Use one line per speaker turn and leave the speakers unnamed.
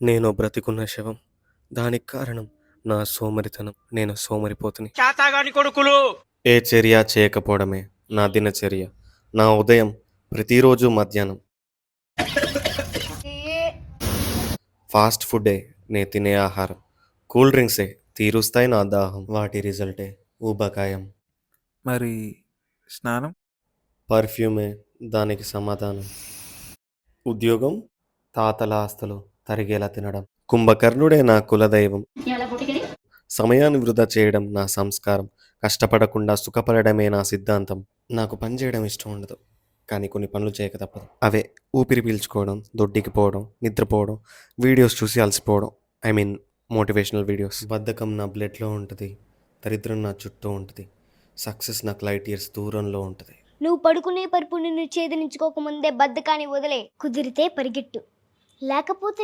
నేను బ్రతికున్న శవం. దానికి కారణం నా సోమరితనం. నేను సోమరిపోతుని.
చాతాగాని కొడుకులు.
ఏ చర్య చేయకపోవడమే నా దినచర్య. నా ఉదయం ప్రతిరోజు మధ్యాహ్నం. ఫాస్ట్ ఫుడ్డే నే తినే ఆహారం. కూల్ డ్రింక్సే తీరుస్తాయి నా దాహం. వాటి రిజల్టే ఊబకాయం.
మరి స్నానం?
పర్ఫ్యూమే దానికి సమాధానం. ఉద్యోగం తాతల ఆస్తులు తరిగేలా తినడం. కుంభకర్ణుడే నా కులదైవం. సమయాన్ని వృధా చేయడం నా సంస్కారం. కష్టపడకుండా సుఖపడడమే నా సిద్ధాంతం. నాకు పని చేయడం ఇష్టం ఉండదు, కానీ కొన్ని పనులు చేయక తప్పదు. అవే ఊపిరి పీల్చుకోవడం, దొడ్డికి పోవడం, నిద్రపోవడం, వీడియోస్ చూసి అలసిపోవడం. I mean motivational videos. బద్ధకం నా బ్లడ్లో ఉంటుంది. దరిద్రం నా చుట్టూ ఉంటుంది. సక్సెస్ నాకు లైట్ ఇయర్స్ దూరంలో ఉంటుంది.
నువ్వు పడుకునే పరుపు నిన్ను ఛేదించుకోకముందే బద్ధకాన్ని వదిలే. కుదిరితే పరిగెట్టు, లేకపోతే